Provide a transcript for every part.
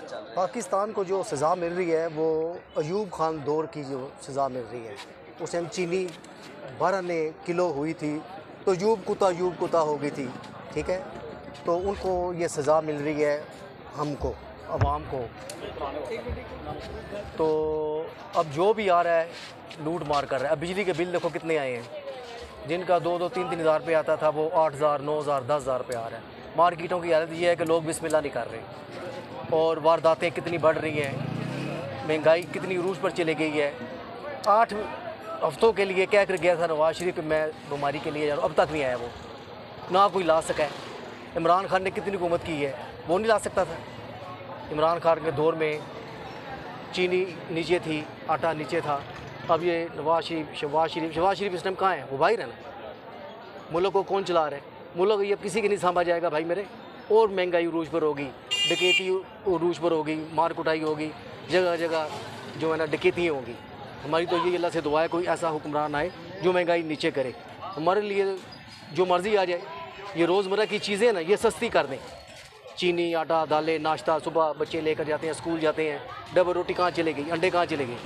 चल रहे हैं? पाकिस्तान को जो सज़ा मिल रही है वो अयूब खान दौर की जो सज़ा मिल रही है। उस टाइम चीनी 12 ने किलो हुई थी तो यूब कुता हो गई थी, ठीक है। तो उनको ये सज़ा मिल रही है, हमको, अवाम को। तो अब जो भी आ रहा है लूट मार कर रहा है। अब बिजली के बिल देखो कितने आए हैं, जिनका 2-2, 3-3 हज़ार रुपये आता था वो 8,000, 9,000, 10,000 रुपये आ रहा है। मार्केटों की हालत ये है कि लोग बिस्मिल्लाह नहीं कर रहे और वारदातें कितनी बढ़ रही हैं, महंगाई कितनी रूज पर चली गई है। 8 हफ्तों के लिए कह कर गया था नवाज शरीफ कि मैं बीमारी के लिए जा रहा हूँ, अब तक नहीं आया वो, ना कोई ला सका है। इमरान खान ने कितनी हुकूमत की है, वो नहीं ला सकता था। इमरान खान के दौर में चीनी नीचे थी, आटा नीचे था। अब ये शहबाज शरीफ इस टाइम कहाँ है? वो बाहर है ना। मुल्क को कौन चला रहा है? मुल्क ये किसी के नहीं संभा जाएगा भाई मेरे। और महंगाई उरूज पर होगी, डकैती उरूज पर होगी, मार कुटाई होगी, जगह जगह जो है ना डकैतियाँ होंगी। हमारी तो ये अल्लाह से दुआ है कोई ऐसा हुक्मरान आए जो महंगाई नीचे करे। हमारे लिए जो मर्ज़ी आ जाए, ये रोज़मर्रा की चीज़ें ना ये सस्ती कर दें। चीनी, आटा, दालें, नाश्ता सुबह बच्चे लेकर जाते हैं, स्कूल जाते हैं, डबल रोटी कहाँ चले गई, अंडे कहाँ चले गए?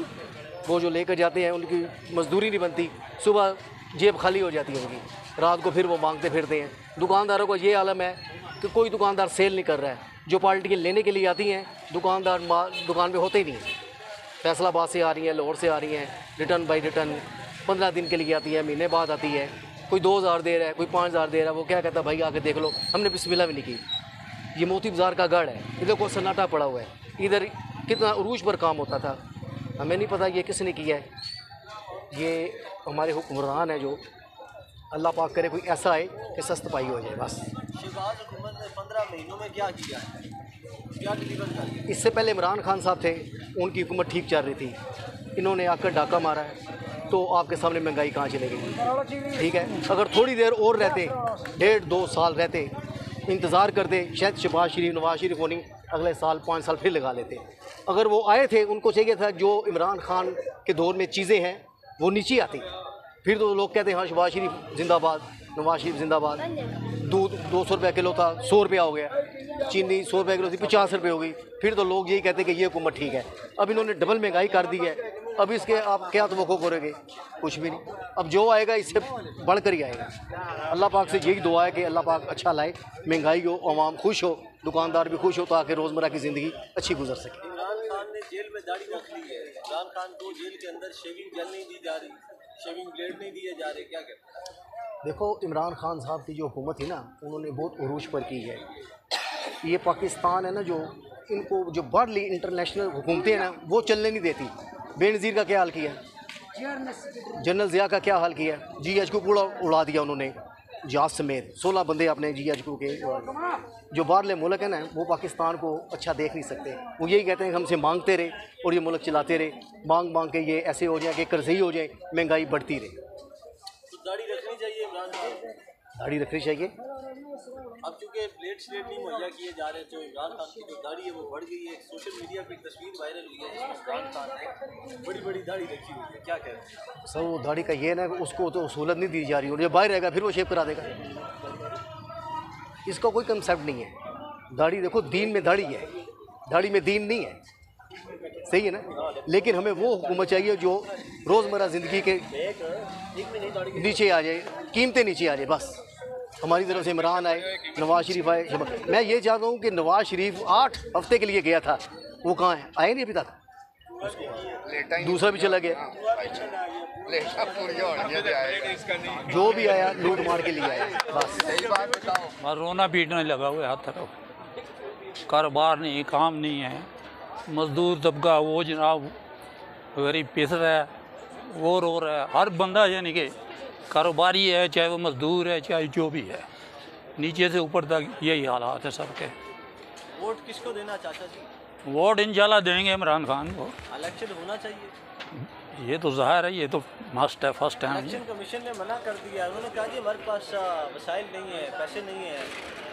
वो जो लेकर जाते हैं उनकी मजदूरी नहीं बनती, सुबह जेब खाली हो जाती है उनकी, रात को फिर वो मांगते फिरते हैं। दुकानदारों का ये आलम है कि कोई दुकानदार सेल नहीं कर रहा है। जो पार्टियाँ लेने के लिए आती हैं दुकानदार दुकान पे होते ही नहीं हैं। फैसलाबाद से आ रही हैं, लाहौर से आ रही हैं, रिटर्न बाई रिटर्न 15 दिन के लिए आती है, महीने बाद आती है। कोई 2,000 दे रहा है, कोई 5,000 दे रहा है। वो क्या कहता है, भाई आके देख लो, हमने बिस्मिल्लाह भी नहीं की। ये मोती बाज़ार का गढ़ है, इधर को सन्नाटा पड़ा हुआ है। इधर कितना उरूज पर काम होता था, हमें नहीं पता ये किसने किया है। ये हमारे हुक्मरान है जो, अल्लाह पाक करे कोई ऐसा आए कि सस्त पाई हो जाए बस। शहबाज हुकूमत ने 15 महीनों में क्या किया है, क्या डिलीवर कर दिया? इससे पहले इमरान खान साहब थे, उनकी हुकूमत ठीक चल रही थी। इन्होंने आकर डाका मारा है तो आपके सामने महंगाई कहाँ चले गई, ठीक है। अगर थोड़ी देर और रहते, 1.5-2 साल रहते, इंतज़ार करते, शायद शहबाज शरीफ, नवाज शरीफ को नहीं, अगले साल 5 साल फिर लगा लेते। अगर वो आए थे, उनको चाहिए था जो इमरान खान के दौर में चीज़ें हैं वो नीचे आती, फिर तो लोग कहते हैं हाँ शहबाज शरीफ जिंदाबाद, नवाज शरीफ जिंदाबाद। दूध 200 रुपये किलो था, 100 रुपया हो गया। चीनी 100 रुपये किलो थी, 50 रुपये हो गई। फिर तो लोग यही कहते हैं कि ये हुकूमत ठीक है। अब इन्होंने डबल महंगाई कर दी है, अब इसके आप क्या तवक्को करोगे? कुछ भी नहीं। अब जो आएगा इससे बढ़कर ही आएगा। अल्लाह पाक से यही दुआ है कि अल्लाह पाक अच्छा लाए, महंगाई हो, आवाम खुश हो, दुकानदार भी खुश हो, ताकि रोज़मर्रा की ज़िंदगी अच्छी गुजर सके। इमरान खान ने जेल में दाढ़ी रख ली है। इमरान खान को जेल के अंदर शेविंग जेल नहीं दी जा रही, शेविंग ब्लेड नहीं दिए जा रहे, क्या कहते हैं? देखो, इमरान खान साहब की जो हुकूमत थी ना, उन्होंने बहुत उरूज पर की है। ये पाकिस्तान है ना, जो इनको जो बाहरली इंटरनेशनल हुकूमतें हैं ना, वो चलने नहीं देती। बेनज़ीर का क्या हाल किया, जनरल ज़िया का क्या हाल किया, GHQ पूरा उड़ा दिया उन्होंने, जहाज समेत 16 बंदे अपने GHQ के। जो बाहरले मुल्क है ना, वो पाकिस्तान को अच्छा देख नहीं सकते। वो यही कहते हैं कि हमसे मांगते रहे और ये मुल्क चलाते रहे, मांग मांग के ये ऐसे हो जाए कि कर्ज़ई हो जाए, महंगाई बढ़ती रहे। तो दाढ़ी रखनी चाहिए इमरान खान, दाढ़ी रखनी चाहिए। अब चूँकि ब्लेड श्लेड नहीं मुहैया किए जा रहे, तो इमरान खान की जो दाढ़ी है वो बढ़ गई है। सोशल मीडिया पर एक तस्वीर वायरल हुई है जिसमें इमरान खान ने बड़ी बड़ी दाढ़ी रखी हुई है, क्या कहते हैं? सर वो दाढ़ी का ये है ना, उसको तो सहूलत नहीं दी जा रही, और ये बाहर रहेगा फिर वो शेप करा देगा। इसका कोई कंसेप्ट नहीं है। दाढ़ी देखो, दीन में दाढ़ी है, दाढ़ी में दीन नहीं है, सही है ना। लेकिन हमें वो हुकूमत चाहिए जो रोज़मर्रा ज़िंदगी के नीचे आ जाए, कीमतें नीचे आ जाए बस। हमारी तरफ से इमरान आए, नवाज शरीफ आए। मैं ये चाहता हूँ कि नवाज शरीफ 8 हफ्ते के लिए गया था, वो कहाँ है? आए नहीं अभी तक। दूसरा भी चला गया, जो भी आया लूट मार के लिए आया बस। रोना पीटने लगा हुआ हाथ तरफ, कारोबार नहीं, काम नहीं है। मजदूर तबका वो जनाब गरीब पिस रहा है, वो रो रहा है। हर बंदा यानी कि कारोबारी है, चाहे वो मजदूर है, चाहे जो भी है, नीचे से ऊपर तक यही हालात है सबके। वोट किसको देना चाचा जी? वोट इंशाल्लाह देंगे इमरान खान को। इलेक्शन होना चाहिए, ये तो ज़ाहिर है, ये तो मस्ट है, फर्स्ट टाइम। इलेक्शन कमीशन ने मना कर दिया। उन्होंने कहा कि हमारे पास वसाइल नहीं है, पैसे नहीं है,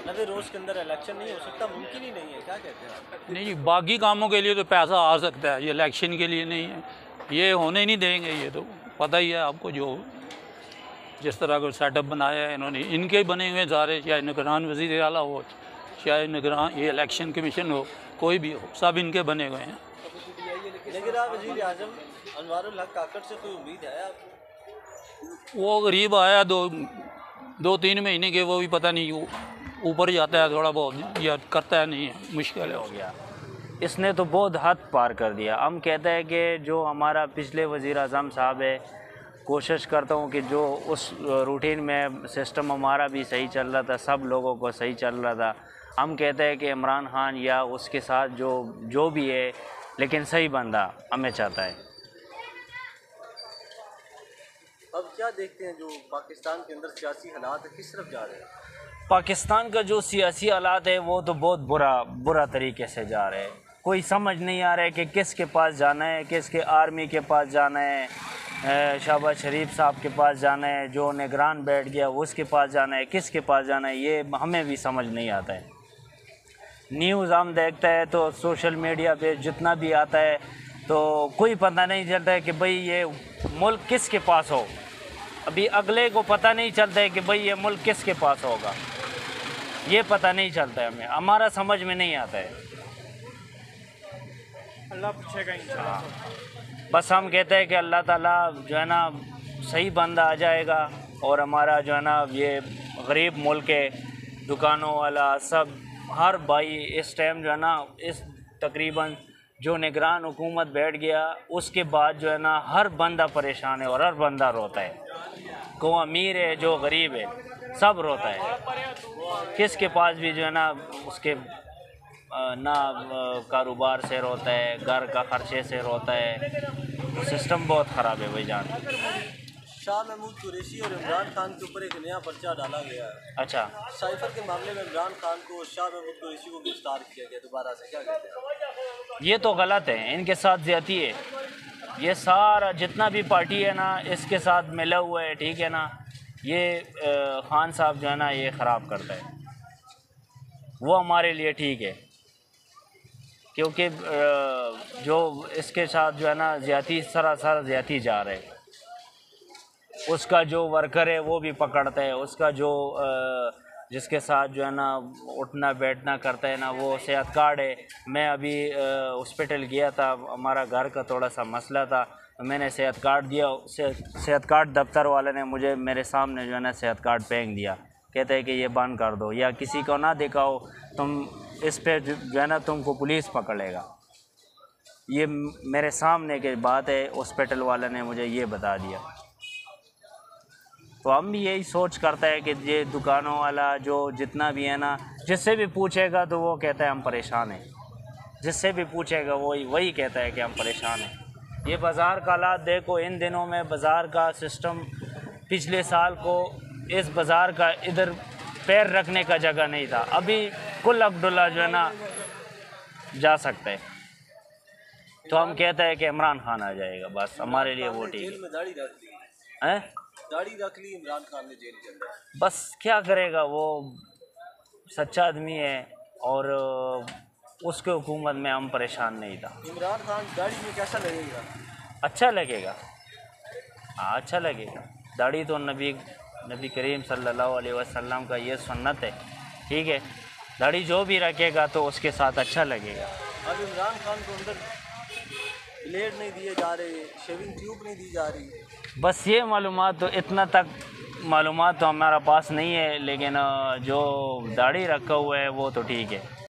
90 रोज़ के अंदर इलेक्शन नहीं हो सकता, मुमकिन ही नहीं है, क्या कहते हैं? नहीं जी, बाकी कामों के लिए तो पैसा आ सकता है, ये इलेक्शन के लिए नहीं है, ये होने नहीं देंगे। ये तो पता ही है आपको, जो जिस तरह का सेटअप बनाया है इन्होंने, इनके बने हुए सारे, चाहे निगरान वज़ीर आला हो, चाहे निगरान ये इलेक्शन कमीशन हो, कोई भी हो, सब इनके बने हुए हैं। लेकिन आप वज़ीर आज़म अनवारुल हक काकड़ से कोई उम्मीद है आपको? वो गरीब आया 2-3 महीने के, वो भी पता नहीं ऊपर जाता है थोड़ा बहुत या करता है, नहीं है, मुश्किल हो गया। इसने तो बहुत हद पार कर दिया। हम कहते हैं कि जो हमारा पिछले वज़ीर आज़म साहब है, कोशिश करता हूँ कि जो उस रूटीन में सिस्टम हमारा भी सही चल रहा था, सब लोगों को सही चल रहा था। हम कहते हैं कि इमरान खान या उसके साथ जो भी है, लेकिन सही बंदा हमें चाहता है। अब क्या देखते हैं जो पाकिस्तान के अंदर सियासी हालात है, किस तरफ जा रहे हैं? पाकिस्तान का जो सियासी हालात है वो तो बहुत बुरा तरीके से जा रहे हैं। कोई समझ नहीं आ रहा है कि किसके पास जाना है, किसके आर्मी के पास जाना है, शहबाज शरीफ साहब के पास जाना है, जो निगरान बैठ गया उसके पास जाना है, किसके पास जाना है, ये हमें भी समझ नहीं आता है। न्यूज़ हम देखते हैं तो सोशल मीडिया पे जितना भी आता है तो कोई पता नहीं चलता है कि भाई ये मुल्क किसके पास हो। अभी अगले को पता नहीं चलता है कि भाई ये मुल्क किसके पास होगा, ये पता नहीं चलता है हमें, हमारा समझ में नहीं आता है। अल्लाह पूछेगा इंशाल्लाह। बस हम कहते हैं कि अल्लाह ताला जो है ना सही बंदा आ जाएगा और हमारा जो है ना ये गरीब मुल्क है, दुकानों वाला सब हर भाई इस टाइम जो है ना, इस तकरीबन जो निगरान हुकूमत बैठ गया उसके बाद जो है ना हर बंदा परेशान है और हर बंदा रोता है। को अमीर है, जो गरीब है, सब रोता है। किसके पास भी जो है ना उसके ना कारोबार से रोता है, घर का खर्चे से रोता है। सिस्टम बहुत ख़राब है भाईजान। शाह महमूद कुरैशी और इमरान खान के ऊपर एक नया पर्चा डाला गया है। अच्छा, साइफर के मामले में इमरान खान को शाह महमूद कुरैशी को गिरफ्तार किया गया दोबारा से, क्या कहते हैं? ये तो गलत है, इनके साथ ज़्यादती है। ये सारा जितना भी पार्टी है ना इसके साथ मिला हुआ है, ठीक है ना। ये खान साहब जो है ना ये ख़राब करता है, वो हमारे लिए ठीक है क्योंकि जो इसके साथ जो है ना ज़्यादती सरासर ज़्यादती जा रहे हैं। उसका जो वर्कर है वो भी पकड़ता है, उसका जो जिसके साथ जो है ना उठना बैठना करता है ना, वो सेहत कार्ड है। मैं अभी हॉस्पिटल गया था, हमारा घर का थोड़ा सा मसला था, तो मैंने सेहत कार्ड दिया। सेहत कार्ड दफ्तर वाले ने मुझे मेरे सामने जो है ना सेहत कार्ड फेंक दिया, कहते हैं कि ये बंद कर दो या किसी को ना दिखाओ, तुम इस पे जो है ना तुमको पुलिस पकड़ेगा। ये मेरे सामने की बात है, हॉस्पिटल वाले ने मुझे ये बता दिया। तो हम भी यही सोच करते हैं कि ये दुकानों वाला जो जितना भी है ना, जिससे भी पूछेगा तो वो कहता है हम परेशान हैं, जिससे भी पूछेगा वही कहता है कि हम परेशान हैं। ये बाज़ार का हालात देखो, इन दिनों में बाज़ार का सिस्टम, पिछले साल को इस बाज़ार का इधर पैर रखने का जगह नहीं था, अभी कुल अब्दुल्ला जो है ना जा सकते हैं। तो हम कहते हैं कि इमरान खान आ जाएगा, बस हमारे लिए वो ठीक जेल में दाढ़ी रख ली है। दाढ़ी रख ली इमरान खान ने जेल के अंदर। बस क्या करेगा, वो सच्चा आदमी है और उसके हुकूमत में हम परेशान नहीं था। इमरान खान दाढ़ी में कैसा लगेगा? अच्छा लगेगा, हाँ अच्छा लगेगा। दाढ़ी तो नबी करीम सल्लल्लाहु अलैहि वसल्लम का ये सुन्नत है, ठीक है। दाढ़ी जो भी रखेगा तो उसके साथ अच्छा लगेगा। अब इमरान खान को अंदर ब्लेड नहीं दिए जा रहे, शेविंग ट्यूब नहीं दी जा रही। बस ये मालूमात तो इतना तक मालूमात तो हमारा पास नहीं है, लेकिन जो दाढ़ी रखा हुआ है वो तो ठीक है।